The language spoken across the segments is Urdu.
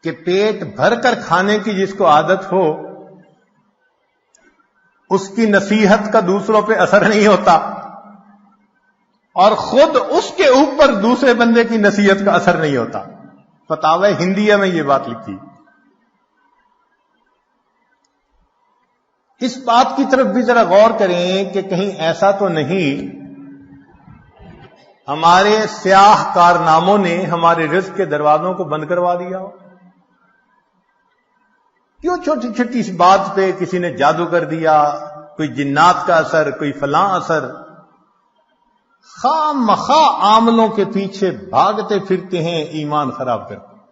کہ پیٹ بھر کر کھانے کی جس کو عادت ہو اس کی نصیحت کا دوسروں پہ اثر نہیں ہوتا، اور خود اس کے اوپر دوسرے بندے کی نصیحت کا اثر نہیں ہوتا۔ فتاوی ہندیہ میں یہ بات لکھی۔ اس بات کی طرف بھی ذرا غور کریں کہ کہیں ایسا تو نہیں ہمارے سیاہ کارناموں نے ہمارے رزق کے دروازوں کو بند کروا دیا ہو؟ کیوں چھوٹی چھوٹی اس بات پہ کسی نے جادو کر دیا، کوئی جنات کا اثر، کوئی فلاں اثر، خام مخواہ عاملوں کے پیچھے بھاگتے پھرتے ہیں، ایمان خراب کرتے ہیں۔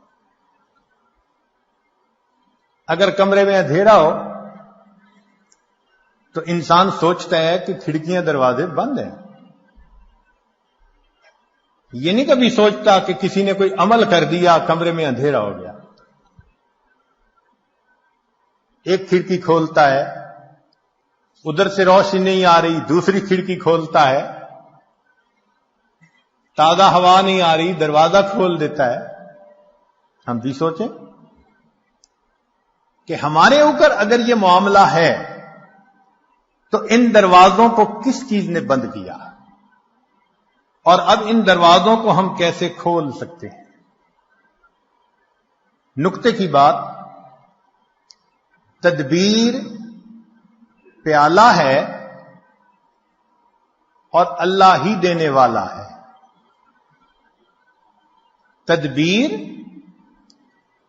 اگر کمرے میں اندھیرا ہو تو انسان سوچتا ہے کہ کھڑکیاں دروازے بند ہیں، یہ نہیں کبھی سوچتا کہ کسی نے کوئی عمل کر دیا، کمرے میں اندھیرا ہو گیا۔ ایک کھڑکی کھولتا ہے، ادھر سے روشنی نہیں آ رہی، دوسری کھڑکی کھولتا ہے، تازہ ہوا نہیں آ رہی، دروازہ کھول دیتا ہے۔ ہم بھی سوچیں کہ ہمارے اوپر اگر یہ معاملہ ہے تو ان دروازوں کو کس چیز نے بند کیا، اور اب ان دروازوں کو ہم کیسے کھول سکتے ہیں؟ نکتے کی بات، تدبیر پیالہ ہے اور اللہ ہی دینے والا ہے۔ تدبیر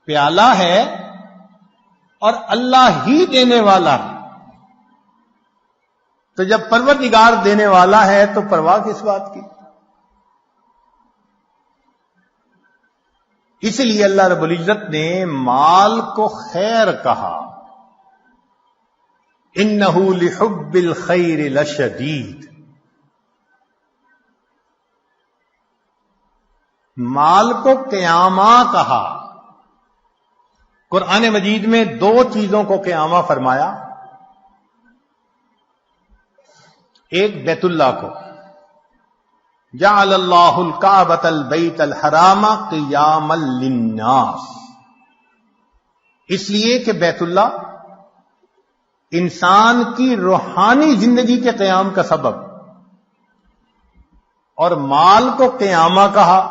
پیالہ ہے اور اللہ ہی دینے والا ہے۔ تو جب پروردگار دینے والا ہے تو پرواہ کس بات کی؟ اس لیے اللہ رب العزت نے مال کو خیر کہا، انہ لحب الخیر لشدید۔ مال کو قیامہ کہا۔ قرآن مجید میں دو چیزوں کو قیامہ فرمایا، ایک بیت اللہ کو، جعل اللہ الکعبۃ البیت الحرام قیاما للناس، اس لیے کہ بیت اللہ انسان کی روحانی زندگی کے قیام کا سبب، اور مال کو قیامہ کہا،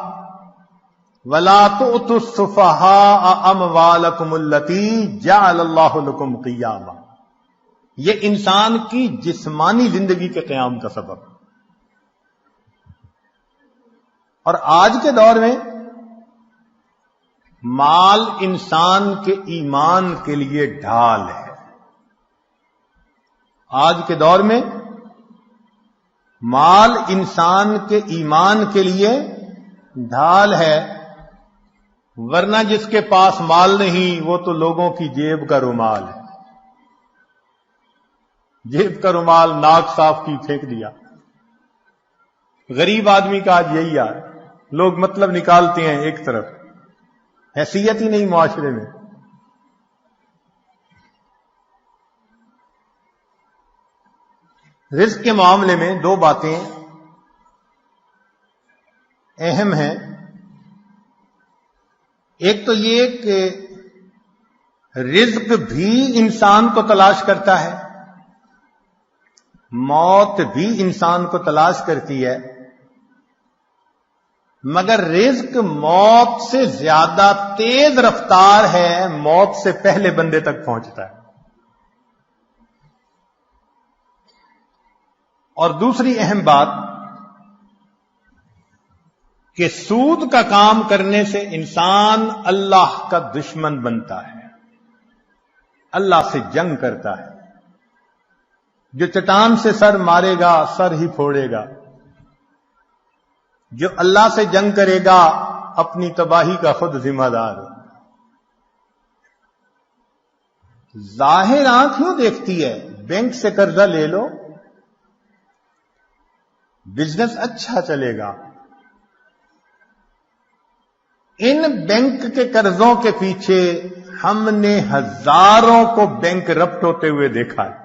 وَلَا تُؤْتُوا السُّفَهَاءَ أَمْوَالَكُمُ الَّتِي جَعَلَ اللَّهُ لَكُمْ قِيَامًا، یہ انسان کی جسمانی زندگی کے قیام کا سبب۔ اور آج کے دور میں مال انسان کے ایمان کے لیے ڈھال ہے۔ آج کے دور میں مال انسان کے ایمان کے لیے ڈھال ہے، ورنہ جس کے پاس مال نہیں وہ تو لوگوں کی جیب کا رومال ہے۔ جیب کا رومال ناک صاف کی پھینک دیا۔ غریب آدمی کا آج یہی ہے، لوگ مطلب نکالتے ہیں ایک طرف، حیثیت ہی نہیں معاشرے میں۔ رزق کے معاملے میں دو باتیں اہم ہیں۔ ایک تو یہ کہ رزق بھی انسان کو تلاش کرتا ہے، موت بھی انسان کو تلاش کرتی ہے، مگر رزق موت سے زیادہ تیز رفتار ہے، موت سے پہلے بندے تک پہنچتا ہے۔ اور دوسری اہم بات کہ سود کا کام کرنے سے انسان اللہ کا دشمن بنتا ہے، اللہ سے جنگ کرتا ہے۔ جو چٹان سے سر مارے گا سر ہی پھوڑے گا، جو اللہ سے جنگ کرے گا اپنی تباہی کا خود ذمہ دار ہے۔ ظاہر آنکھ کیوں دیکھتی ہے؟ بینک سے قرضہ لے لو، بزنس اچھا چلے گا۔ ان بینک کے قرضوں کے پیچھے ہم نے ہزاروں کو بینک رپٹ ہوتے ہوئے دیکھا ہے۔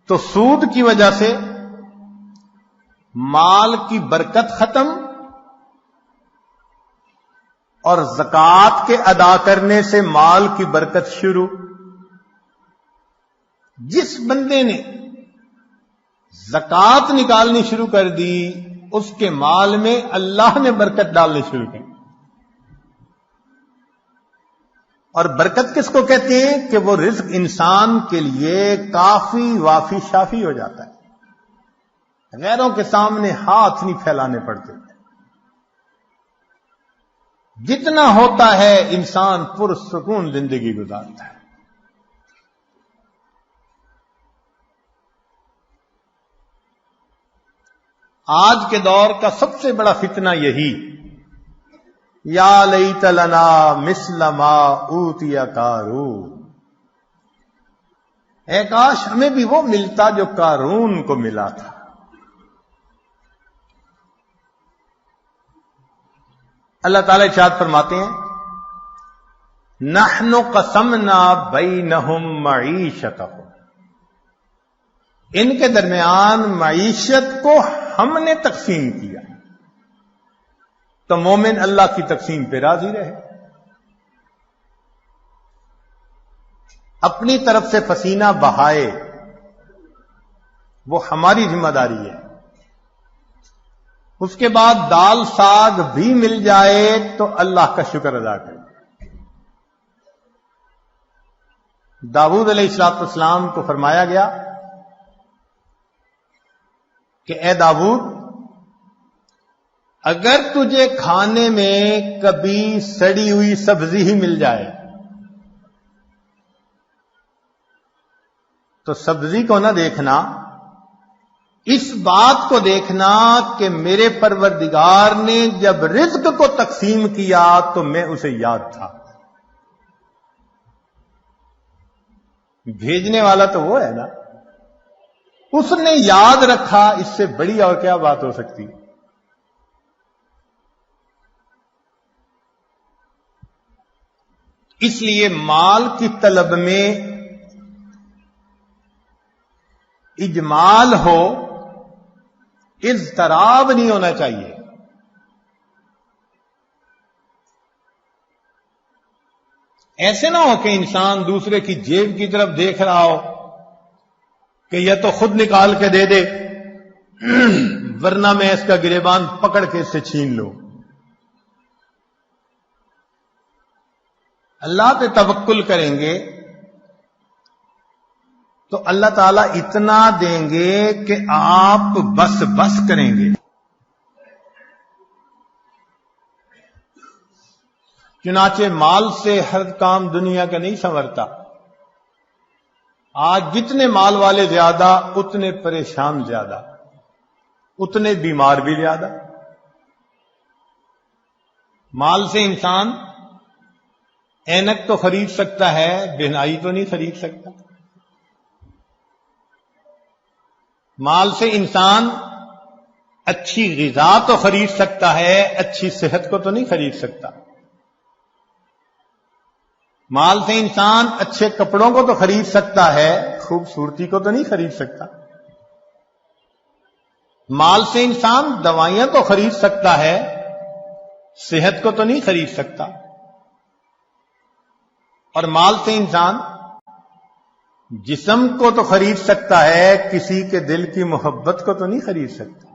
تو سود کی وجہ سے مال کی برکت ختم اور زکوٰۃ کے ادا کرنے سے مال کی برکت شروع. جس بندے نے زکوٰۃ نکالنی شروع کر دی اس کے مال میں اللہ نے برکت ڈالنی شروع کی. اور برکت کس کو کہتے ہیں کہ وہ رزق انسان کے لیے کافی وافی شافی ہو جاتا ہے، غیروں کے سامنے ہاتھ نہیں پھیلانے پڑتے. جتنا ہوتا ہے انسان پرسکون زندگی گزارتا ہے. آج کے دور کا سب سے بڑا فتنہ یہی، یا لیت لنا مثل ما اوتی قارون، اے کاش ہمیں بھی وہ ملتا جو قارون کو ملا تھا. اللہ تعالیٰ ارشاد فرماتے ہیں نحن قسمنا بینہم معیشتہم، ان کے درمیان معیشت کو ہم نے تقسیم کیا. تو مومن اللہ کی تقسیم پہ راضی رہے. اپنی طرف سے پسینہ بہائے وہ ہماری ذمہ داری ہے. اس کے بعد دال ساگ بھی مل جائے تو اللہ کا شکر ادا کرے. داؤد علیہ السلام کو فرمایا گیا کہ اے داؤد، اگر تجھے کھانے میں کبھی سڑی ہوئی سبزی ہی مل جائے تو سبزی کو نہ دیکھنا، اس بات کو دیکھنا کہ میرے پروردگار نے جب رزق کو تقسیم کیا تو میں اسے یاد تھا. بھیجنے والا تو وہ ہے نا، اس نے یاد رکھا. اس سے بڑی اور کیا بات ہو سکتی. اس لیے مال کی طلب میں اجمال ہو، اضطراب نہیں ہونا چاہیے. ایسے نہ ہو کہ انسان دوسرے کی جیب کی طرف دیکھ رہا ہو کہ یہ تو خود نکال کے دے دے ورنہ میں اس کا گریبان پکڑ کے اس سے چھین لوں. اللہ پہ توکل کریں گے تو اللہ تعالیٰ اتنا دیں گے کہ آپ بس بس کریں گے. چنانچہ مال سے ہر کام دنیا کا نہیں سنورتا. آج جتنے مال والے زیادہ اتنے پریشان زیادہ، اتنے بیمار بھی زیادہ. مال سے انسان اینک تو خرید سکتا ہے، بہنائی تو نہیں خرید سکتا. مال سے انسان اچھی غذا تو خرید سکتا ہے، اچھی صحت کو تو نہیں خرید سکتا. مال سے انسان اچھے کپڑوں کو تو خرید سکتا ہے، خوبصورتی کو تو نہیں خرید سکتا. مال سے انسان دوائیاں تو خرید سکتا ہے، صحت کو تو نہیں خرید سکتا. اور مال سے انسان جسم کو تو خرید سکتا ہے، کسی کے دل کی محبت کو تو نہیں خرید سکتا.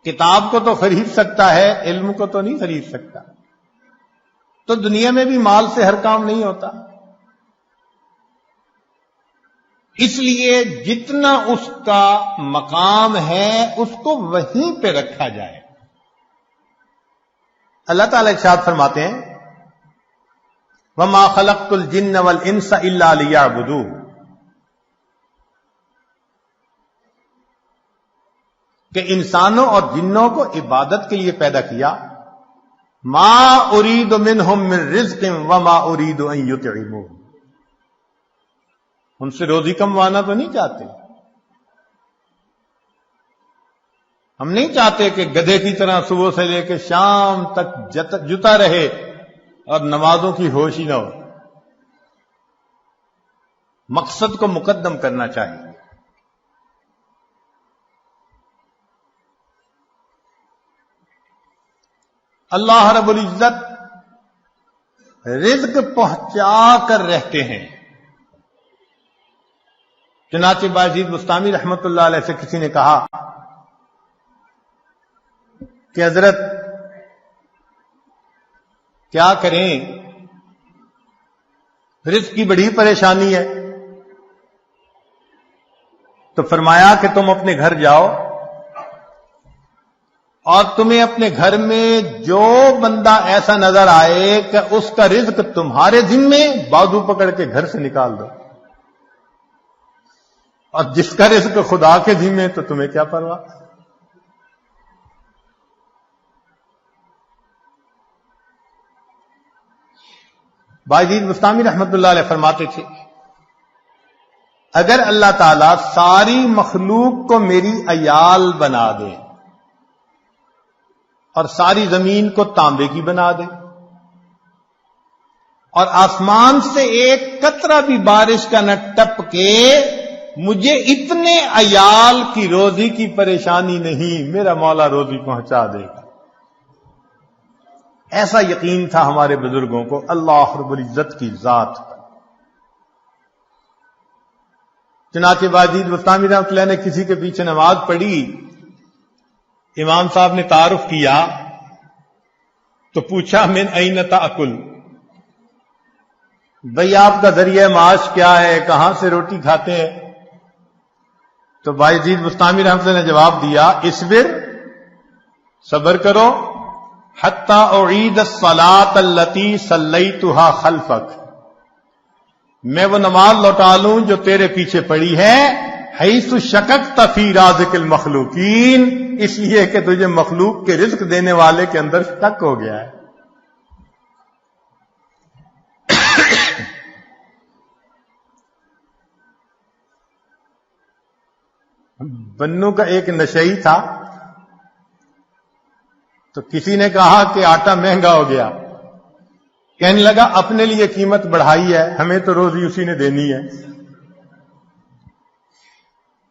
کتاب کو تو خرید سکتا ہے، علم کو تو نہیں خرید سکتا. تو دنیا میں بھی مال سے ہر کام نہیں ہوتا. اس لیے جتنا اس کا مقام ہے اس کو وہیں پہ رکھا جائے. اللہ تعالی ارشاد فرماتے ہیں وَمَا خَلَقْتُ الْجِنَّ وَالْإِنسَ إِلَّا لِيَعْبُدُونِ، کہ انسانوں اور جنوں کو عبادت کے لیے پیدا کیا. ما اريد منهم من رزق وما اريد ان يطعمون، ان سے روزی کموانا تو نہیں چاہتے. ہم نہیں چاہتے کہ گدھے کی طرح صبح سے لے کے شام تک جتا رہے اور نمازوں کی ہوش ہی نہ ہو. مقصد کو مقدم کرنا چاہیے. اللہ رب العزت رزق پہنچا کر رہتے ہیں. چنانچہ باجید بستامی رحمت اللہ علیہ سے کسی نے کہا کہ حضرت کیا کریں، رزق کی بڑی پریشانی ہے. تو فرمایا کہ تم اپنے گھر جاؤ اور تمہیں اپنے گھر میں جو بندہ ایسا نظر آئے کہ اس کا رزق تمہارے ذمے، بازو پکڑ کے گھر سے نکال دو. اور جس کا رزق خدا کے ذمے تو تمہیں کیا پرواہ. باجید بستامی رحمت اللہ علیہ فرماتے تھے اگر اللہ تعالیٰ ساری مخلوق کو میری عیال بنا دے اور ساری زمین کو تانبے کی بنا دے اور آسمان سے ایک قطرہ بھی بارش کا نہ ٹپ کے، مجھے اتنے عیال کی روزی کی پریشانی نہیں، میرا مولا روزی پہنچا دے گا. ایسا یقین تھا ہمارے بزرگوں کو اللہ رب العزت کی ذات پر. چنانچہ باجید بستامی رحمۃ اللہ نے کسی کے پیچھے نماز پڑھی، امام صاحب نے تعارف کیا تو پوچھا من این تاکل، بھئی آپ کا ذریعہ معاش کیا ہے، کہاں سے روٹی کھاتے ہیں؟ تو باجید بستامی رحمۃ اللہ نے جواب دیا اصبر، صبر کرو، حتی اعید الصلاۃ التی صلیتها خلفک، میں وہ نماز لوٹا لوں جو تیرے پیچھے پڑی ہے، حیث شککت فی رازق المخلوقین، اس لیے کہ تجھے مخلوق کے رزق دینے والے کے اندر شک ہو گیا ہے. بنو کا ایک نشئی تھا تو کسی نے کہا کہ آٹا مہنگا ہو گیا، کہنے لگا اپنے لیے قیمت بڑھائی ہے، ہمیں تو روزی اسی نے دینی ہے.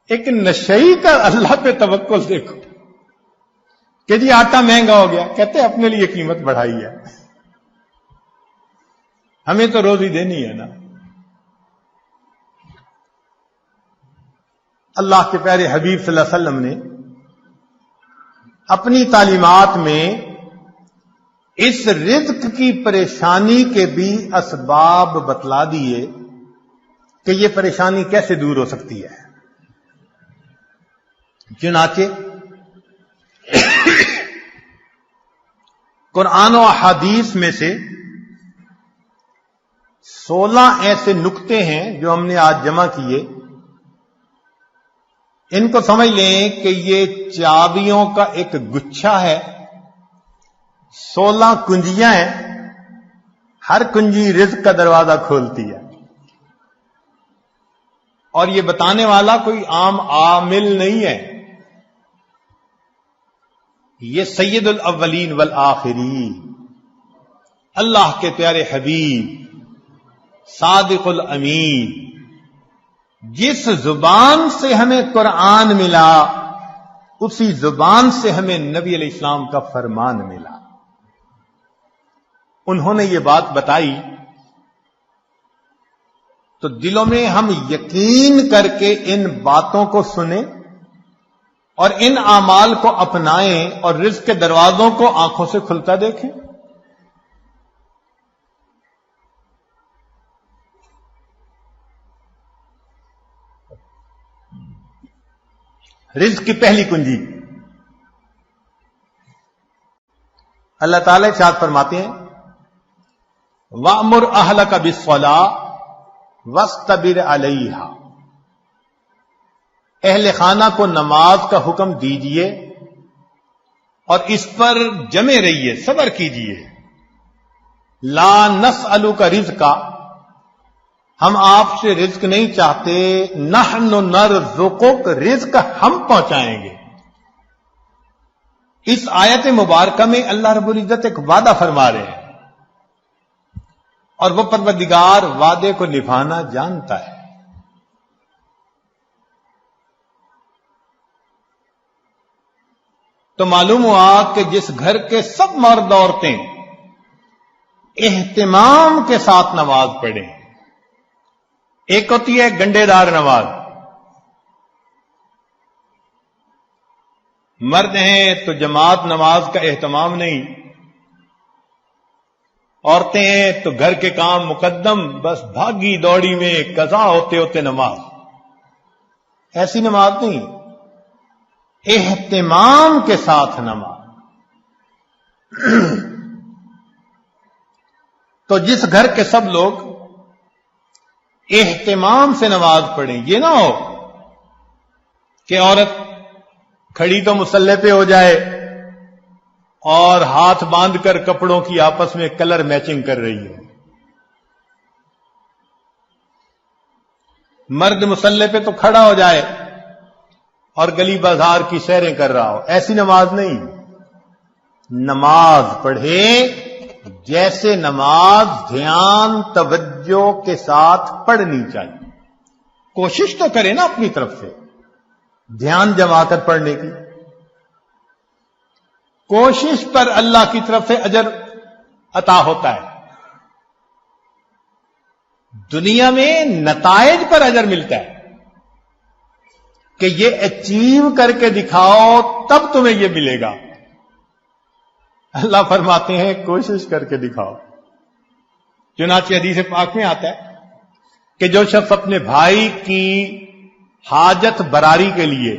ایک نشئی کا اللہ پہ توکل دیکھو کہ جی آٹا مہنگا ہو گیا، کہتے اپنے لیے قیمت بڑھائی ہے، ہمیں تو روزی دینی ہے نا. اللہ کے پیارے حبیب صلی اللہ علیہ وسلم نے اپنی تعلیمات میں اس رزق کی پریشانی کے بھی اسباب بتلا دیے کہ یہ پریشانی کیسے دور ہو سکتی ہے. چنانچہ قرآن و احادیث میں سے 16 ایسے نکتے ہیں جو ہم نے آج جمع کیے. ان کو سمجھ لیں کہ یہ چابیوں کا ایک گچھا ہے، 16 کنجیاں ہیں، ہر کنجی رزق کا دروازہ کھولتی ہے. اور یہ بتانے والا کوئی عام عامل نہیں ہے، یہ سید الاولین والآخرین اللہ کے پیارے حبیب صادق الامین، جس زبان سے ہمیں قرآن ملا اسی زبان سے ہمیں نبی علیہ السلام کا فرمان ملا. انہوں نے یہ بات بتائی تو دلوں میں ہم یقین کر کے ان باتوں کو سنیں اور ان اعمال کو اپنائیں اور رزق کے دروازوں کو آنکھوں سے کھلتا دیکھیں. رزق کی پہلی کنجی اللہ تعالی ارشاد فرماتے ہیں وَأْمُرْ أَهْلَكَ بِالصَّلَاةِ وَاسْتَبِرْ عَلَيْهَا، اہل خانہ کو نماز کا حکم دیجئے اور اس پر جمے رہیے، صبر کیجئے. لا نسألک رزقا، ہم آپ سے رزق نہیں چاہتے، نحن نرزقک، رزق ہم پہنچائیں گے. اس آیت مبارکہ میں اللہ رب العزت ایک وعدہ فرما رہے ہیں اور وہ پروردگار وعدے کو نبھانا جانتا ہے. تو معلوم ہوا کہ جس گھر کے سب مرد عورتیں اہتمام کے ساتھ نماز پڑھیں، ایک ہوتی ہے گنڈے دار نماز، مرد ہیں تو جماعت نماز کا اہتمام نہیں، عورتیں ہیں تو گھر کے کام مقدم، بس بھاگی دوڑی میں قضا ہوتے ہوتے نماز، ایسی نماز نہیں، اہتمام کے ساتھ نماز۔ تو جس گھر کے سب لوگ اہتمام سے نماز پڑھیں، یہ نہ ہو کہ عورت کھڑی تو مصلی پہ ہو جائے اور ہاتھ باندھ کر کپڑوں کی آپس میں کلر میچنگ کر رہی ہو، مرد مصلی پہ تو کھڑا ہو جائے اور گلی بازار کی سیریں کر رہا ہو، ایسی نماز نہیں۔ نماز پڑھے جیسے نماز دھیان توجہ کے ساتھ پڑھنی چاہیے، کوشش تو کرے نا اپنی طرف سے دھیان جما کر پڑھنے کی، کوشش پر اللہ کی طرف سے اجر عطا ہوتا ہے، دنیا میں نتائج پر اجر ملتا ہے کہ یہ اچیو کر کے دکھاؤ تب تمہیں یہ ملے گا۔ اللہ فرماتے ہیں کوشش کر کے دکھاؤ۔ چنانچہ حدیث پاک میں آتا ہے کہ جو شخص اپنے بھائی کی حاجت براری کے لیے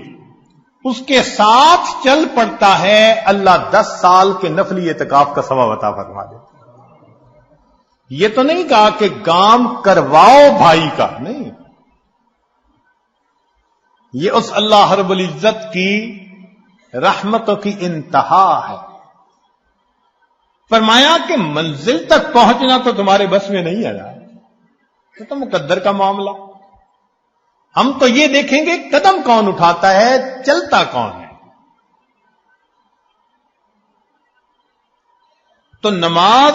اس کے ساتھ چل پڑتا ہے، اللہ 10 سال کے نفلی اعتکاف کا ثواب عطا فرما دیتا ہے۔ یہ تو نہیں کہا کہ کام کرواؤ بھائی کا، نہیں، یہ اس اللہ رب العزت کی رحمتوں کی انتہا ہے۔ فرمایا کہ منزل تک پہنچنا تو تمہارے بس میں نہیں ہے، یہ تو مقدر کا معاملہ، ہم تو یہ دیکھیں گے قدم کون اٹھاتا ہے، چلتا کون ہے۔ تو نماز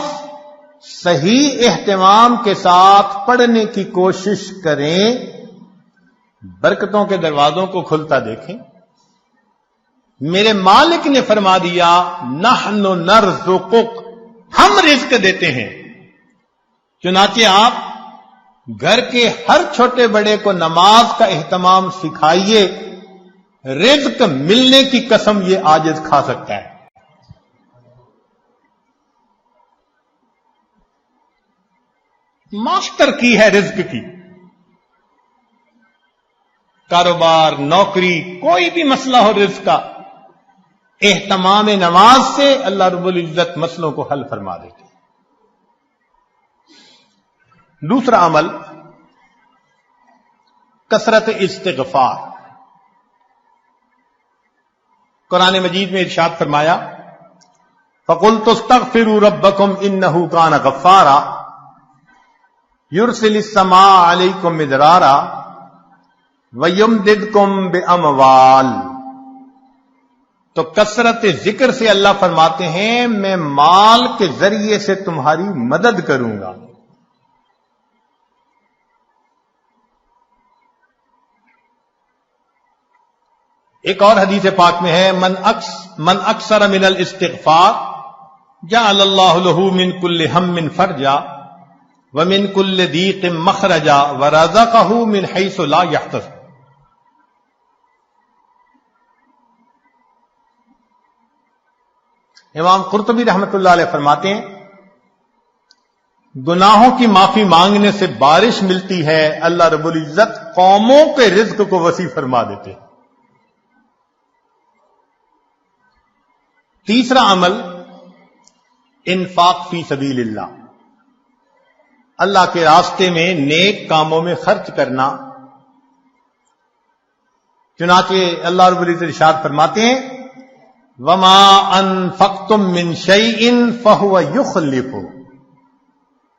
صحیح اہتمام کے ساتھ پڑھنے کی کوشش کریں، برکتوں کے دروازوں کو کھلتا دیکھیں۔ میرے مالک نے فرما دیا نحن نرزقک، ہم رزق دیتے ہیں، چنانچہ آپ گھر کے ہر چھوٹے بڑے کو نماز کا اہتمام سکھائیے، رزق ملنے کی قسم یہ عاجز کھا سکتا ہے۔ ماسٹر کی ہے رزق کی، کاروبار، نوکری، کوئی بھی مسئلہ ہو رزق کا، اہتمام نماز سے اللہ رب العزت مسئلوں کو حل فرما دیتے۔ دوسرا عمل کثرت استغفار۔ قرآن مجید میں ارشاد فرمایا فَقُلْتُ اسْتَغْفِرُوا رَبَّكُمْ إِنَّهُ كَانَ غَفَّارًا يُرْسِلِ السَّمَاءَ عَلَيْكُمْ مِدْرَارًا وَيُمْدِدْكُمْ بِأَمْوَالٍ۔ تو کثرت ذکر سے اللہ فرماتے ہیں میں مال کے ذریعے سے تمہاری مدد کروں گا۔ ایک اور حدیث پاک میں ہے من اکثر من الاستغفار جعل اللہ له من كل هم فرجا ومن كل ضيق مخرجا ورزقه من حيث لا يحتسب۔ امام قرطبی رحمت اللہ علیہ فرماتے ہیں گناہوں کی معافی مانگنے سے بارش ملتی ہے، اللہ رب العزت قوموں کے رزق کو وسیع فرما دیتے ہیں۔ تیسرا عمل انفاق فی سبیل اللہ، اللہ کے راستے میں نیک کاموں میں خرچ کرنا۔ چنانچہ اللہ رب العزت ارشاد فرماتے ہیں وَمَا أَنفَقْتُم مِّن شَيْءٍ فَهُوَ يُخْلِفُ،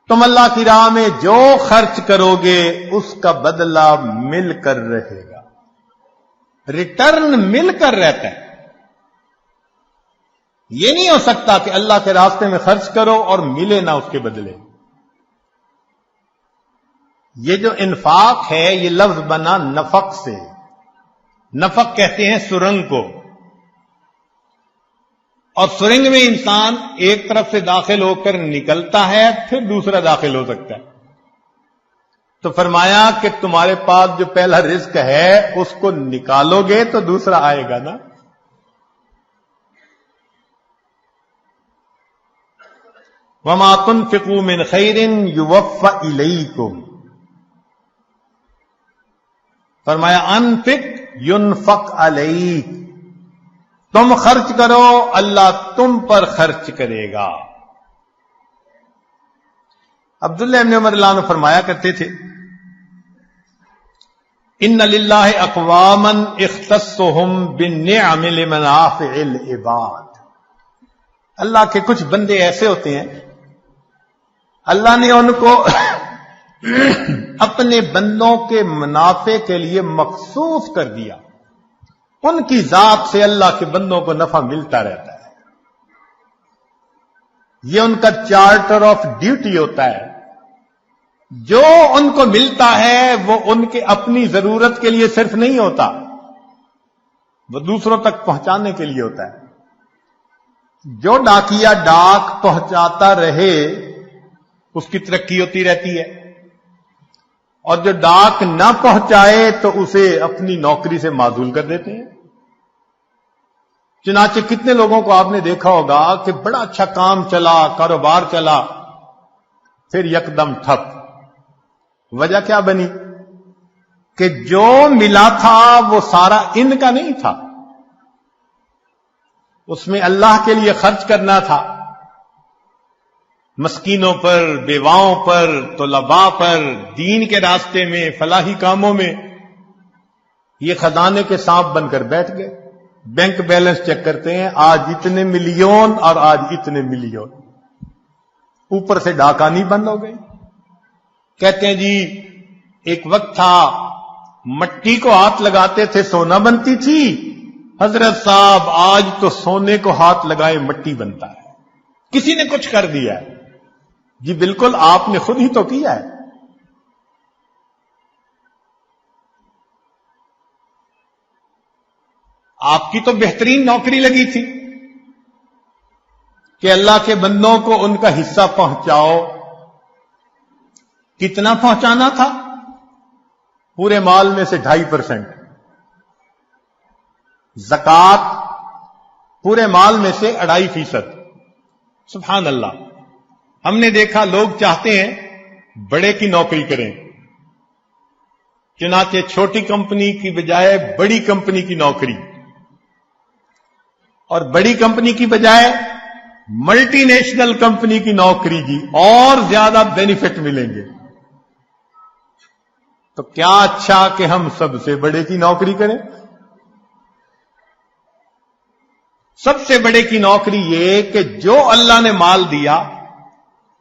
تم اللہ کی راہ میں جو خرچ کرو گے اس کا بدلہ مل کر رہے گا، ریٹرن مل کر رہتا ہے۔ یہ نہیں ہو سکتا کہ اللہ کے راستے میں خرچ کرو اور ملے نہ اس کے بدلے۔ یہ جو انفاق ہے یہ لفظ بنا نفق سے، نفق کہتے ہیں سرنگ کو، اور سرنگ میں انسان ایک طرف سے داخل ہو کر نکلتا ہے پھر دوسرا داخل ہو سکتا ہے. تو فرمایا کہ تمہارے پاس جو پہلا رزق ہے اس کو نکالو گے تو دوسرا آئے گا نا. وَمَا تُنْفِقُوا مِنْ خَيْرٍ يُوَفَّ إِلَيْكُمْ. فرمایا انفق ينفق علیک، تم خرچ کرو اللہ تم پر خرچ کرے گا. عبداللہ ابن عمر اللہ عنہ فرمایا کرتے تھے ان للہ اقواما اختصهم بالنعم لمنافع العباد. اللہ کے کچھ بندے ایسے ہوتے ہیں اللہ نے ان کو اپنے بندوں کے منافع کے لیے مخصوص کر دیا. ان کی ذات سے اللہ کے بندوں کو نفع ملتا رہتا ہے. یہ ان کا چارٹر آف ڈیوٹی ہوتا ہے. جو ان کو ملتا ہے وہ ان کے اپنی ضرورت کے لیے صرف نہیں ہوتا، وہ دوسروں تک پہنچانے کے لیے ہوتا ہے. جو ڈاکیا ڈاک پہنچاتا رہے اس کی ترقی ہوتی رہتی ہے، اور جو ڈاک نہ پہنچائے تو اسے اپنی نوکری سے معزول کر دیتے ہیں. چنانچہ کتنے لوگوں کو آپ نے دیکھا ہوگا کہ بڑا اچھا کام چلا، کاروبار چلا، پھر یکدم ٹھپ. وجہ کیا بنی؟ کہ جو ملا تھا وہ سارا ان کا نہیں تھا، اس میں اللہ کے لیے خرچ کرنا تھا، مسکینوں پر، بیواؤں پر، طلباء پر، دین کے راستے میں، فلاحی کاموں میں. یہ خزانے کے سانپ بن کر بیٹھ گئے. بینک بیلنس چیک کرتے ہیں، آج اتنے ملین اور آج اتنے ملین. اوپر سے ڈاکانی بند ہو گئی. کہتے ہیں جی ایک وقت تھا مٹی کو ہاتھ لگاتے تھے سونا بنتی تھی. حضرت صاحب آج تو سونے کو ہاتھ لگائے مٹی بنتا ہے. کسی نے کچھ کر دیا ہے؟ جی بالکل آپ نے خود ہی تو کیا ہے. آپ کی تو بہترین نوکری لگی تھی کہ اللہ کے بندوں کو ان کا حصہ پہنچاؤ. کتنا پہنچانا تھا؟ پورے مال میں سے 2.5%. زکات پورے مال میں سے 2.5%. سبحان اللہ. ہم نے دیکھا لوگ چاہتے ہیں بڑے کی نوکری کریں، چنانچہ چھوٹی کمپنی کی بجائے بڑی کمپنی کی نوکری، اور بڑی کمپنی کی بجائے ملٹی نیشنل کمپنی کی نوکری. جی اور زیادہ بینیفٹ ملیں گے. تو کیا اچھا کہ ہم سب سے بڑے کی نوکری کریں. سب سے بڑے کی نوکری یہ کہ جو اللہ نے مال دیا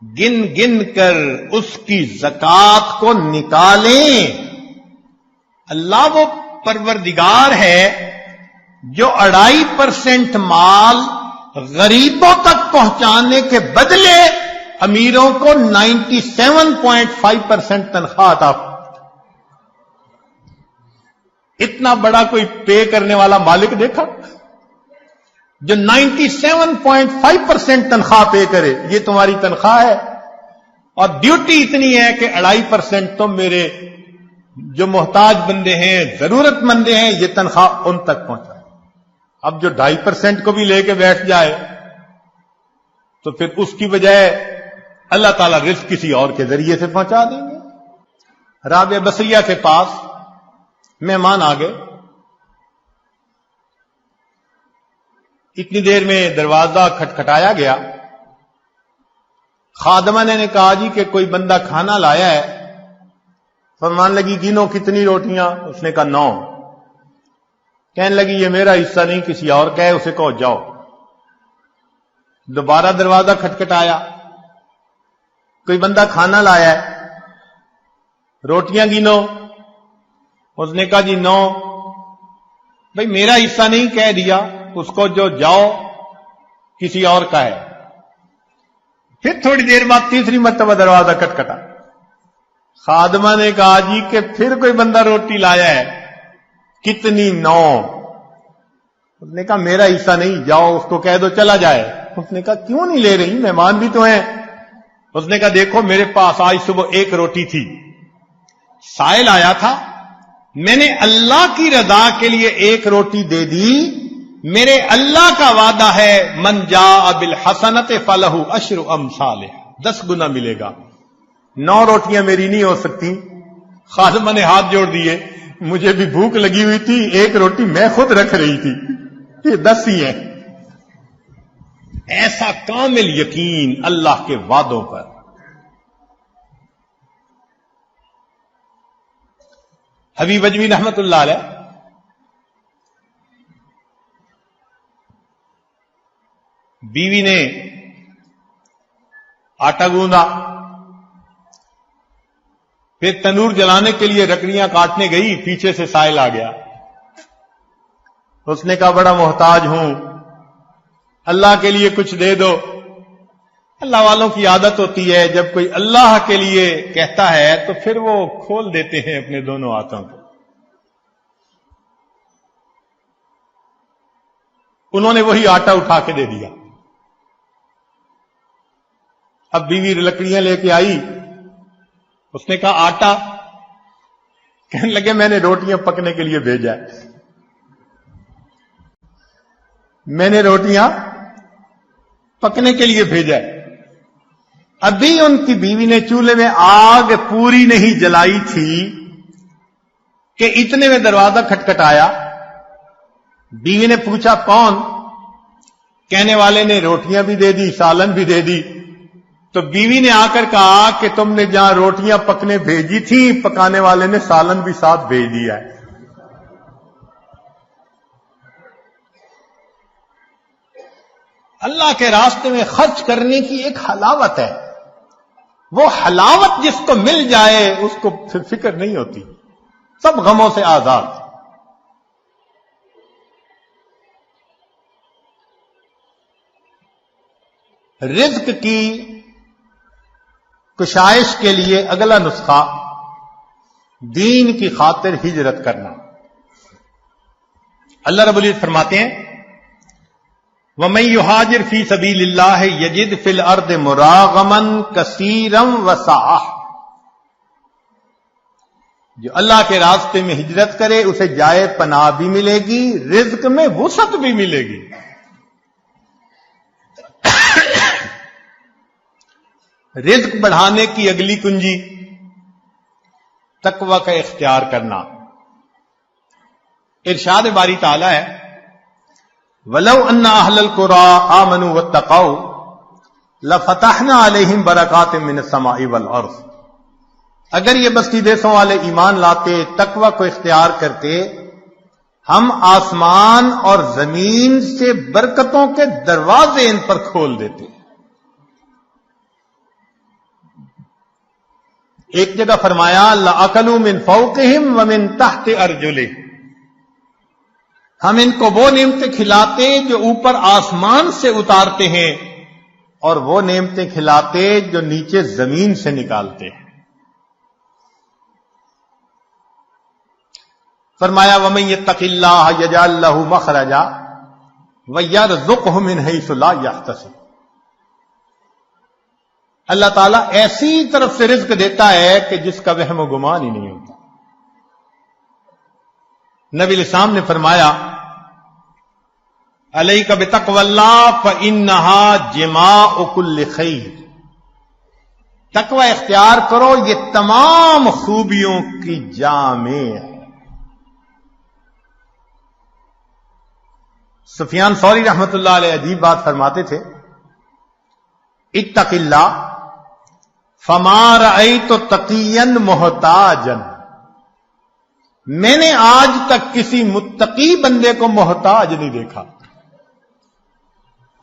گن گن کر اس کی زکات کو نکالیں. اللہ وہ پروردگار ہے جو 2.5% مال غریبوں تک پہنچانے کے بدلے امیروں کو 97.5% تنخواہ عطا. اتنا بڑا کوئی پے کرنے والا مالک دیکھا جو 97.5% تنخواہ پے کرے؟ یہ تمہاری تنخواہ ہے اور ڈیوٹی اتنی ہے کہ 2.5% تم میرے جو محتاج بندے ہیں، ضرورت مندے ہیں، یہ تنخواہ ان تک پہنچائے. اب جو 2.5% کو بھی لے کے بیٹھ جائے تو پھر اس کی بجائے اللہ تعالیٰ رزق کسی اور کے ذریعے سے پہنچا دیں گے. رابعہ بصریہ کے پاس مہمان آ گئے. اتنی دیر میں دروازہ کھٹکھٹایا گیا. خادمہ نے کہا جی کہ کوئی بندہ کھانا لایا ہے. فرمان لگی گنو کتنی روٹیاں؟ اس نے کہا 9. کہنے لگی یہ میرا حصہ نہیں، کسی اور کا ہے، اسے کہو جاؤ. دوبارہ دروازہ کھٹکھٹایا. کوئی بندہ کھانا لایا ہے، روٹیاں گنو. اس نے کہا جی 9. بھئی میرا حصہ نہیں کہہ دیا، اس کو جو جاؤ کسی اور کا ہے. پھر تھوڑی دیر بعد تیسری مرتبہ دروازہ کھٹکھٹا. خادمہ نے کہا جی کہ پھر کوئی بندہ روٹی لایا ہے، کتنی؟ 9. اس اس نے کہا میرا حصہ نہیں، جاؤ اس کو کہہ دو چلا جائے۔ اس نے کہا کیوں نہیں لے رہی، مہمان بھی تو ہیں۔ اس نے کہا دیکھو میرے پاس آج صبح ایک روٹی تھی، سائل آیا تھا، میں نے اللہ کی رضا کے لیے ایک روٹی دے دی، میرے اللہ کا وعدہ ہے من جاء بالحسنۃ فلہ عشر امثالہ، 10 گنا ملے گا۔ 9 روٹیاں میری نہیں ہو سکتی، خادمہ نے ہاتھ جوڑ دیے، مجھے بھی بھوک لگی ہوئی تھی، ایک روٹی میں خود رکھ رہی تھی، یہ 10 ہی ہیں۔ ایسا کامل یقین اللہ کے وعدوں پر۔ حبیب اجمی رحمت اللہ علیہ بیوی نے آٹا گوندا، پھر تنور جلانے کے لیے لکڑیاں کاٹنے گئی، پیچھے سے سائل آ گیا۔ اس نے کہا بڑا محتاج ہوں، اللہ کے لیے کچھ دے دو۔ اللہ والوں کی عادت ہوتی ہے جب کوئی اللہ کے لیے کہتا ہے تو پھر وہ کھول دیتے ہیں اپنے دونوں ہاتھوں کو۔ انہوں نے وہی آٹا اٹھا کے دے دیا۔ اب بیوی لکڑیاں لے کے آئی، اس نے کہا آٹا، کہنے لگے میں نے روٹیاں پکنے کے لیے بھیجا ہے، میں نے روٹیاں پکنے کے لیے بھیجا ہے۔ ابھی ان کی بیوی نے چولہے میں آگ پوری نہیں جلائی تھی کہ اتنے میں دروازہ کھٹکھٹایا۔ بیوی نے پوچھا کون؟ کہنے والے نے روٹیاں بھی دے دی، سالن بھی دے دی۔ تو بیوی نے آ کر کہا کہ تم نے جہاں روٹیاں پکنے بھیجی تھی، پکانے والے نے سالن بھی ساتھ بھیج دیا ہے۔ اللہ کے راستے میں خرچ کرنے کی ایک حلاوت ہے، وہ حلاوت جس کو مل جائے اس کو پھر فکر نہیں ہوتی، سب غموں سے آزاد۔ رزق کی کشائش کے لیے اگلا نسخہ دین کی خاطر ہجرت کرنا۔ اللہ رب العزت فرماتے ہیں وَمَن يُهَاجِرْ فِي سَبِيلِ اللَّهِ يَجِدْ فِي الْأَرْضِ مُرَاغَمًا كَثِيرًا وَسَعَةً، جو اللہ کے راستے میں ہجرت کرے اسے جائے پناہ بھی ملے گی، رزق میں وسعت بھی ملے گی۔ رزق بڑھانے کی اگلی کنجی تقوی کا اختیار کرنا۔ ارشاد باری تعالی ہے وَلَوْ أَنَّ أَهْلَ الْقُرَىٰ آمَنُوا وَاتَّقَوْا لَفَتَحْنَا عَلَيْهِمْ بَرَكَاتٍ مِّنَ السَّمَاءِ وَالْأَرْضِ، اگر یہ بستی دیسوں والے ایمان لاتے، تقوی کو اختیار کرتے، ہم آسمان اور زمین سے برکتوں کے دروازے ان پر کھول دیتے۔ ایک جگہ فرمایا لَأَكَلُوا مِن فَوْقِهِمْ وَمِن تَحْتِ أَرْجُلِهِمْ، ہم ان کو وہ نعمتیں کھلاتے جو اوپر آسمان سے اتارتے ہیں اور وہ نعمتیں کھلاتے جو نیچے زمین سے نکالتے ہیں۔ فرمایا وَمَن يَتَّقِ اللَّهَ يَجْعَل لَّهُ مَخْرَجًا وَيَرْزُقْهُ مِنْ حَيْثُ لَا يَحْتَسِبُ، اللہ تعالیٰ ایسی طرف سے رزق دیتا ہے کہ جس کا وہم و گمان ہی نہیں ہوتا۔ نبی علیہ السلام نے فرمایا علیک بتقوی اللہ فإنہا جماع کل خیر، تقوی اختیار کرو یہ تمام خوبیوں کی جامع ہے۔ سفیان ثوری رحمت اللہ علیہ عجیب بات فرماتے تھے اتق اللہ فما رأیت تقیا محتاجا، میں نے آج تک کسی متقی بندے کو محتاج نہیں دیکھا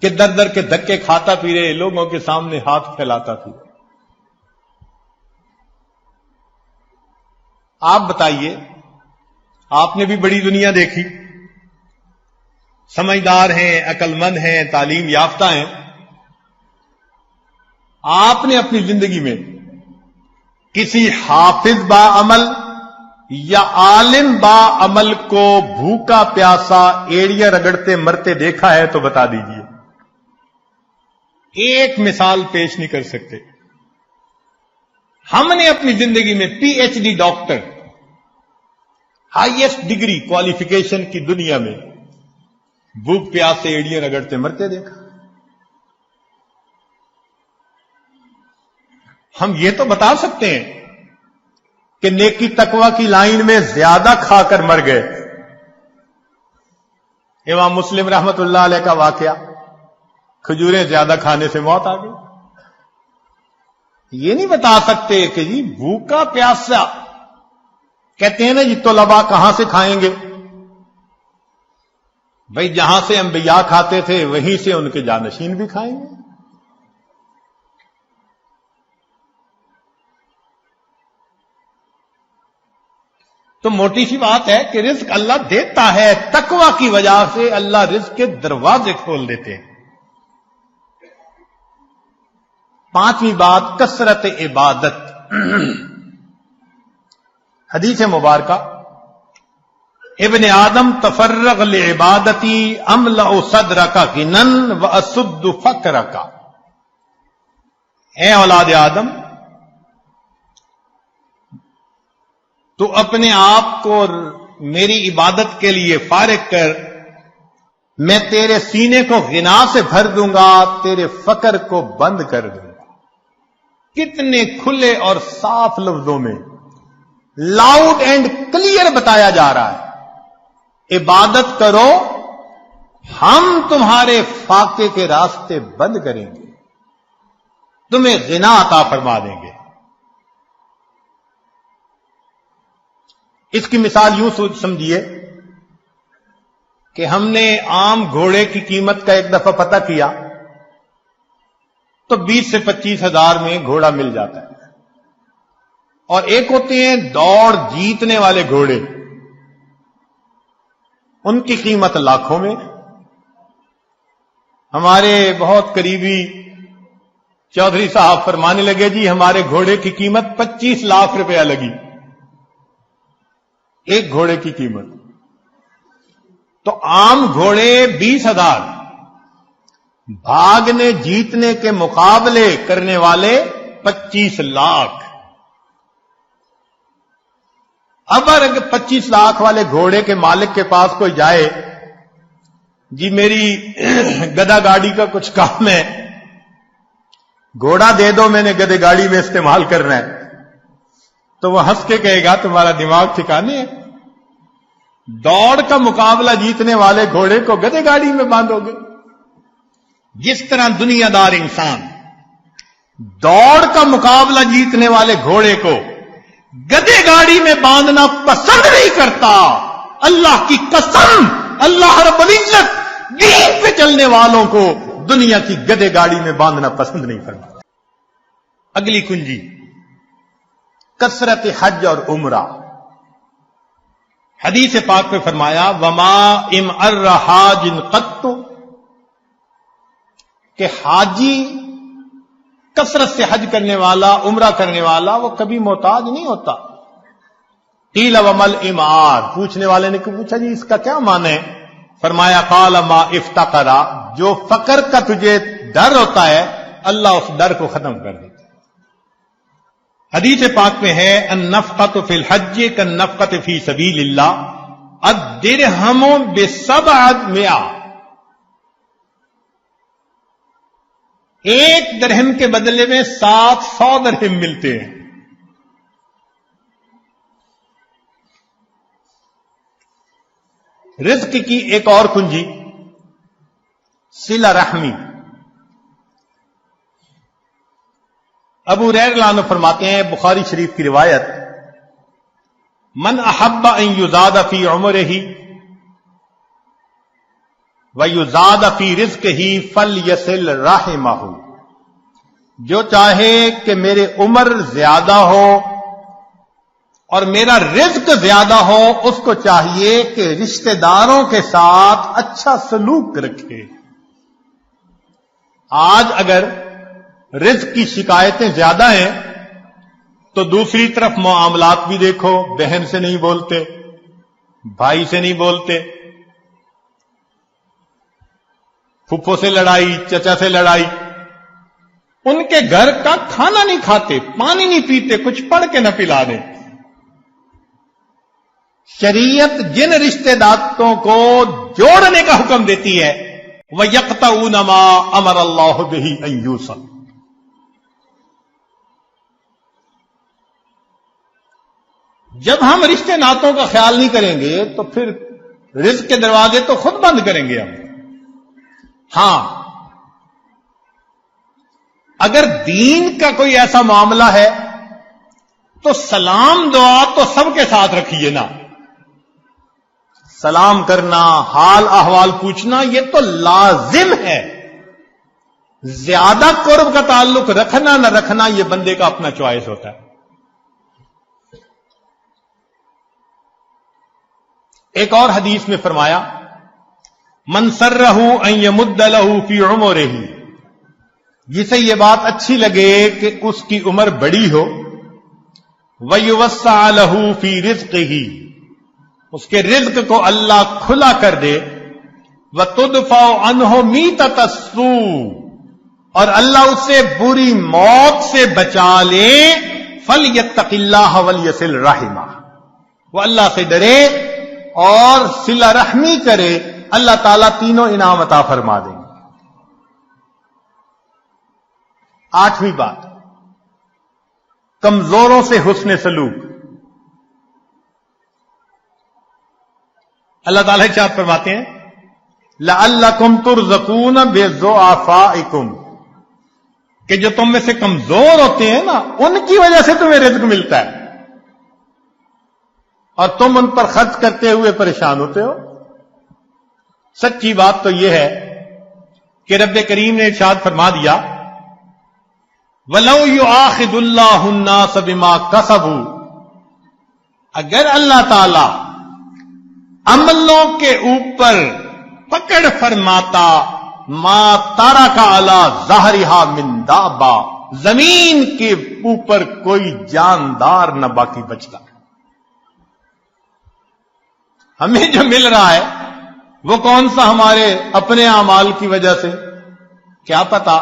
کہ در در کے دھکے کھاتا پھرے، لوگوں کے سامنے ہاتھ پھیلاتا پھرے۔ آپ بتائیے، آپ نے بھی بڑی دنیا دیکھی، سمجھدار ہیں، عقل مند ہیں، تعلیم یافتہ ہیں، آپ نے اپنی زندگی میں کسی حافظ با عمل، یا عالم با عمل کو بھوکا پیاسا ایڑیاں رگڑتے مرتے دیکھا ہے تو بتا دیجئے. ایک مثال پیش نہیں کر سکتے. ہم نے اپنی زندگی میں P H D doctor highest degree qualification کی دنیا میں بھوک پیاس سے ایڑیاں رگڑتے مرتے دیکھا. ہم یہ تو بتا سکتے ہیں کہ نیکی تقوی کی لائن میں زیادہ کھا کر مر گئے. امام مسلم رحمت اللہ علیہ کا واقعہ، کھجوریں زیادہ کھانے سے موت آ گئی. یہ نہیں بتا سکتے کہ جی بھوکا پیاسا، کہتے ہیں نا جی طلباء کہاں سے کھائیں گے؟ بھائی جہاں سے انبیاء کھاتے تھے وہیں سے ان کے جانشین بھی کھائیں گے. تو موٹی سی بات ہے کہ رزق اللہ دیتا ہے، تقوی کی وجہ سے اللہ رزق کے دروازے کھول دیتے ہیں. پانچویں بات، کثرت عبادت. حدیث مبارکہ، ابن آدم تفرغ لعبادتی املأ صدرک غنا واسد فقرک. اے اولاد آدم، تو اپنے آپ کو میری عبادت کے لیے فارغ کر، میں تیرے سینے کو غنا سے بھر دوں گا، تیرے فقر کو بند کر دوں گا. کتنے کھلے اور صاف لفظوں میں، لاؤڈ اینڈ کلیئر بتایا جا رہا ہے، عبادت کرو، ہم تمہارے فاقے کے راستے بند کریں گے، تمہیں غنا عطا فرما دیں گے. اس کی مثال یوں سمجھیے کہ ہم نے عام گھوڑے کی قیمت کا ایک دفعہ پتہ کیا تو 20 سے 25 ہزار میں گھوڑا مل جاتا ہے. اور ایک ہوتے ہیں دوڑ جیتنے والے گھوڑے، ان کی قیمت لاکھوں میں. ہمارے بہت قریبی چودھری صاحب فرمانے لگے جی ہمارے گھوڑے کی قیمت 25 لاکھ روپیہ لگی، ایک گھوڑے کی قیمت. تو عام گھوڑے 20,000، بھاگنے جیتنے کے مقابلے کرنے والے 25 لاکھ. اب اگر 25 لاکھ والے گھوڑے کے مالک کے پاس کوئی جائے، جی میری گدا گاڑی کا کچھ کام ہے، گھوڑا دے دو، میں نے گدے گاڑی میں استعمال کرنا ہے، تو وہ ہنس کے کہے گا تمہارا دماغ ٹھکانے ہے، دوڑ کا مقابلہ جیتنے والے گھوڑے کو گدے گاڑی میں باندھو گے. جس طرح دنیا دار انسان دوڑ کا مقابلہ جیتنے والے گھوڑے کو گدے گاڑی میں باندھنا پسند نہیں کرتا، اللہ کی قسم اللہ رب العزت دین پہ چلنے والوں کو دنیا کی گدے گاڑی میں باندھنا پسند نہیں فرماتا. اگلی کنجی، کثرت حج اور عمرہ. حدیث پاک میں فرمایا وما امعر حاج قط، کہ حاجی کثرت سے حج کرنے والا، عمرہ کرنے والا، وہ کبھی محتاج نہیں ہوتا. قیل ومل امعار، پوچھنے والے نے پوچھا جی اس کا کیا معنی ہے؟ فرمایا قال ما افتقرا، جو فقر کا تجھے ڈر ہوتا ہے اللہ اس ڈر کو ختم کر دیتا. حدیث پاک میں ہے النفقۃ فی الحج کالنفقۃ فی سبیل اللہ الدرہم ب700، ایک درہم کے بدلے میں 700 درہم ملتے ہیں. رزق کی ایک اور کنجی، صلہ رحمی. ابو ہریرہ رضی اللہ عنہ فرماتے ہیں، بخاری شریف کی روایت، من احب ان یزاد فی عمرہ ویزاد فی رزقہ فلیصل رحمہ، جو چاہے کہ میرے عمر زیادہ ہو اور میرا رزق زیادہ ہو، اس کو چاہیے کہ رشتہ داروں کے ساتھ اچھا سلوک رکھے. آج اگر رزق کی شکایتیں زیادہ ہیں تو دوسری طرف معاملات بھی دیکھو، بہن سے نہیں بولتے، بھائی سے نہیں بولتے، پھپھو سے لڑائی، چچا سے لڑائی، ان کے گھر کا کھانا نہیں کھاتے، پانی نہیں پیتے، کچھ پڑھ کے نہ پلا دیں۔ شریعت جن رشتے داروں کو جوڑنے کا حکم دیتی ہے وَيَقْطَعُونَ مَا أَمَرَ اللَّهُ بِهِ أَن يُوصَلَ، جب ہم رشتے ناتوں کا خیال نہیں کریں گے تو پھر رزق کے دروازے تو خود بند کریں گے ہم۔ ہاں، اگر دین کا کوئی ایسا معاملہ ہے تو سلام دعا تو سب کے ساتھ رکھیے نا، سلام کرنا، حال احوال پوچھنا، یہ تو لازم ہے۔ زیادہ قرب کا تعلق رکھنا نہ رکھنا یہ بندے کا اپنا چوائس ہوتا ہے۔ ایک اور حدیث میں فرمایا من سرہ ان یمد لہ فی عمرہ، جسے یہ بات اچھی لگے کہ اس کی عمر بڑی ہو، ویوسع لہ فی رزقہ، اس کے رزق کو اللہ کھلا کر دے، وتدفع عنہ میتۃ السوء، اور اللہ اسے بری موت سے بچا لے، فلیتق اللہ ولیصل رحمہ، وہ اللہ سے ڈرے اور صلہ رحمی کرے، اللہ تعالیٰ تینوں انعام عطا فرما دیں گے۔ 8ویں بات، کمزوروں سے حسن سلوک۔ اللہ تعالیٰ ارشاد فرماتے ہیں لعلکم ترزقون بضعفائکم، کہ جو تم میں سے کمزور ہوتے ہیں نا ان کی وجہ سے تمہیں رزق ملتا ہے اور تم ان پر خرچ کرتے ہوئے پریشان ہوتے ہو۔ سچی بات تو یہ ہے کہ رب کریم نے ارشاد فرما دیا وَلَوْ يُؤَاخِذُ اللَّهُ النَّاسَ بِمَا كَسَبُوا، اگر اللہ تعالی عملوں کے اوپر پکڑ فرماتا، ما ترک علی ظہرہا من دابہ، زمین کے اوپر کوئی جاندار نہ باقی بچتا۔ ہمیں جو مل رہا ہے وہ کون سا ہمارے اپنے اعمال کی وجہ سے؟ کیا پتا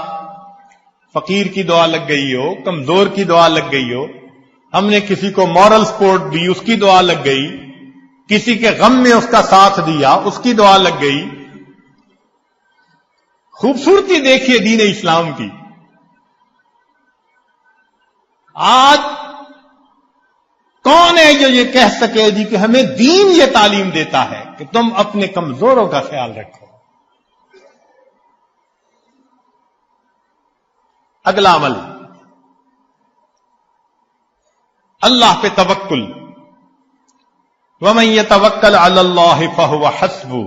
فقیر کی دعا لگ گئی ہو، کمزور کی دعا لگ گئی ہو، ہم نے کسی کو مورل سپورٹ دی اس کی دعا لگ گئی، کسی کے غم میں اس کا ساتھ دیا اس کی دعا لگ گئی۔ خوبصورتی دیکھیے دین اسلام کی۔ آج کون ہے جو یہ کہہ سکے جی کہ ہمیں دین یہ تعلیم دیتا ہے کہ تم اپنے کمزوروں کا خیال رکھو؟ اگلا عمل، اللہ پہ توکل، وَمَن يَتَوَكَّلْ عَلَى اللَّهِ فَهُوَ حَسْبُهُ،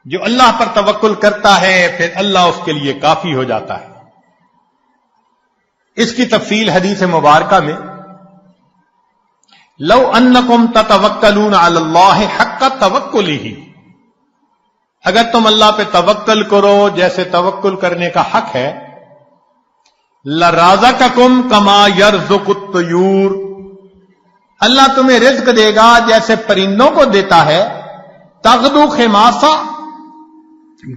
جو اللہ پر توکل کرتا ہے پھر اللہ اس کے لیے کافی ہو جاتا ہے۔ اس کی تفصیل حدیث مبارکہ میں لو انکم تتوکلون علی اللہ حق توکلہ، اگر تم اللہ پہ توکل کرو جیسے توکل کرنے کا حق ہے، لرازقکم کما یرزق الطیور، اللہ تمہیں رزق دے گا جیسے پرندوں کو دیتا ہے، تغدو خماسا،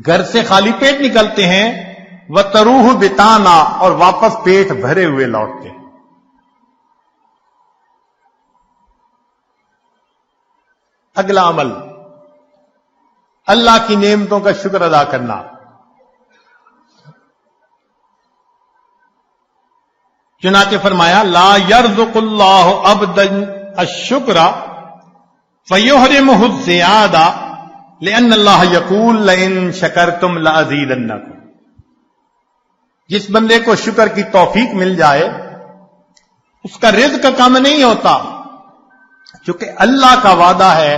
گھر سے خالی پیٹ نکلتے ہیں، وتروح بتانا، اور واپس پیٹ بھرے ہوئے لوٹتے ہیں۔ اگلا عمل، اللہ کی نعمتوں کا شکر ادا کرنا۔ چنانچہ فرمایا لا یرزق اللہ عبدا الشکر فیحرمہ الزیادہ لأن اللہ یقول لئن شکرتم لأزیدنکم، جس بندے کو شکر کی توفیق مل جائے اس کا رزق کم نہیں ہوتا، چونکہ اللہ کا وعدہ ہے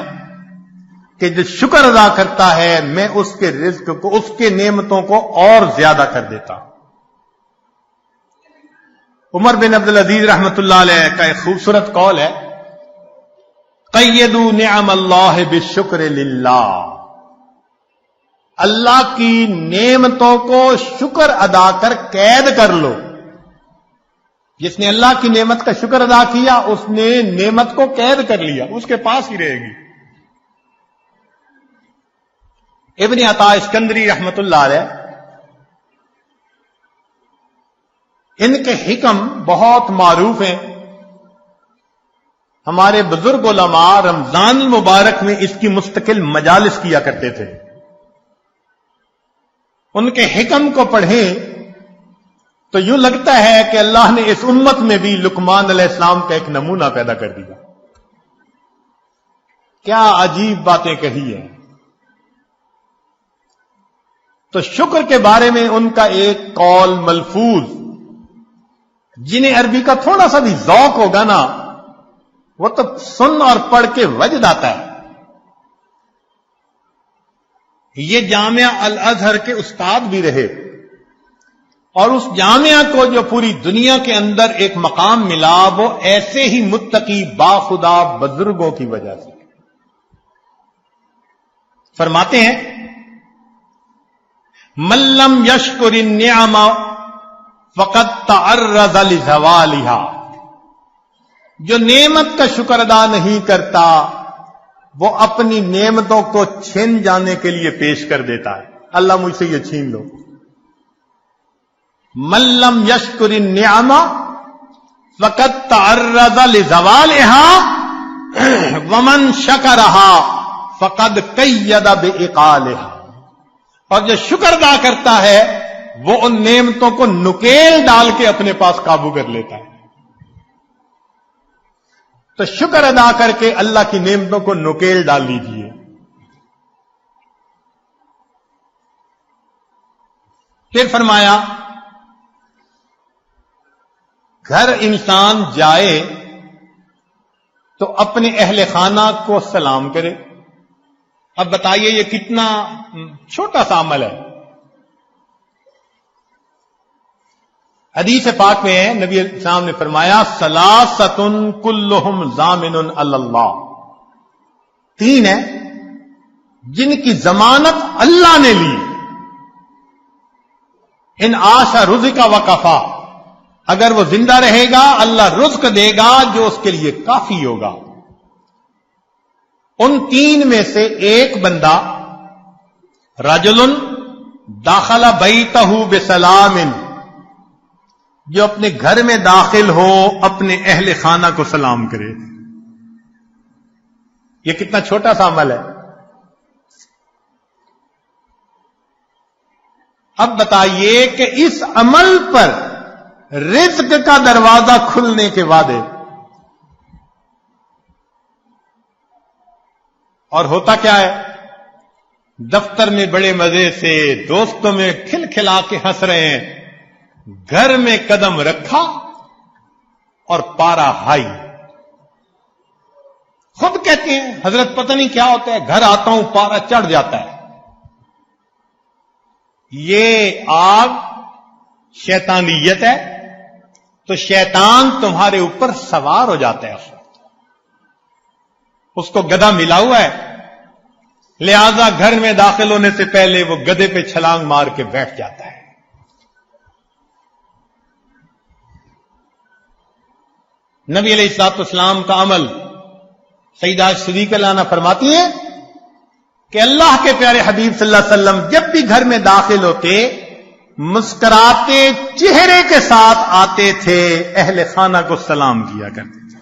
کہ جو شکر ادا کرتا ہے میں اس کے رزق کو، اس کے نعمتوں کو اور زیادہ کر دیتا ہوں۔ عمر بن عبدالعزیز رحمۃ اللہ علیہ کا ایک خوبصورت قول ہے قیدوا نعم اللہ بالشکر للہ، اللہ کی نعمتوں کو شکر ادا کر قید کر لو. جس نے اللہ کی نعمت کا شکر ادا کیا اس نے نعمت کو قید کر لیا، اس کے پاس ہی رہے گی. ابن عطا اسکندری رحمت اللہ علیہ، ان کے حکم بہت معروف ہیں. ہمارے بزرگ علماء رمضان المبارک میں اس کی مستقل مجالس کیا کرتے تھے. ان کے حکم کو پڑھیں تو یوں لگتا ہے کہ اللہ نے اس امت میں بھی لقمان علیہ السلام کا ایک نمونہ پیدا کر دیا. کیا عجیب باتیں کہی ہیں. تو شکر کے بارے میں ان کا ایک قول ملفوظ، جنہیں عربی کا تھوڑا سا بھی ذوق ہوگا نا، وہ تو سن اور پڑھ کے وجد آتا ہے. یہ جامعہ الازہر کے استاد بھی رہے، اور اس جامعہ کو جو پوری دنیا کے اندر ایک مقام ملا وہ ایسے ہی متقی باخدا بزرگوں کی وجہ سے. فرماتے ہیں من لم یشکر النعم فقد تعرض لزوالها، جو نعمت کا شکر ادا نہیں کرتا وہ اپنی نعمتوں کو چھین جانے کے لیے پیش کر دیتا ہے. اللہ مجھ سے یہ چھین لو. من لم یشکر النعم فقد تعرض لزوالها ومن شکرها فقد قید بإقالها، اور جو شکر ادا کرتا ہے وہ ان نعمتوں کو نکیل ڈال کے اپنے پاس قابو کر لیتا ہے. تو شکر ادا کر کے اللہ کی نعمتوں کو نکیل ڈال لیجیے. پھر فرمایا گھر انسان جائے تو اپنے اہل خانہ کو سلام کرے. اب بتائیے یہ کتنا چھوٹا سا عمل ہے. حدیث پاک میں ہے نبی علیہ السلام نے فرمایا ثلاثۃ کلہم ضامن علی اللہ، تین ہیں جن کی ضمانت اللہ نے لی. ان عاش رزق وکفا، اگر وہ زندہ رہے گا اللہ رزق دے گا جو اس کے لیے کافی ہوگا. ان تین میں سے ایک بندہ رجل داخل بیتہ بسلام، جو اپنے گھر میں داخل ہو اپنے اہل خانہ کو سلام کرے. یہ کتنا چھوٹا سا عمل ہے. اب بتائیے کہ اس عمل پر رزق کا دروازہ کھلنے کے وعدے، اور ہوتا کیا ہے؟ دفتر میں بڑے مزے سے دوستوں میں کھل کھلا کے ہنس رہے ہیں، گھر میں قدم رکھا اور پارا ہائی. خود کہتے ہیں حضرت پتہ نہیں کیا ہوتا ہے، گھر آتا ہوں پارا چڑھ جاتا ہے. یہ آگ شیطانیت ہے، تو شیطان تمہارے اوپر سوار ہو جاتا ہے. اس کو گدھا ملا ہوا ہے، لہذا گھر میں داخل ہونے سے پہلے وہ گدھے پہ چھلانگ مار کے بیٹھ جاتا ہے. نبی علیہ الصلوۃ والسلام کا عمل سیدہ صدیقہ لانا فرماتی ہیں کہ اللہ کے پیارے حبیب صلی اللہ علیہ وسلم جب بھی گھر میں داخل ہوتے مسکراتے چہرے کے ساتھ آتے تھے، اہل خانہ کو سلام کیا کرتے تھے.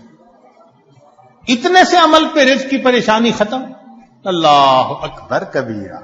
اتنے سے عمل پہ رزق کی پریشانی ختم. اللہ اکبر کبیرہ.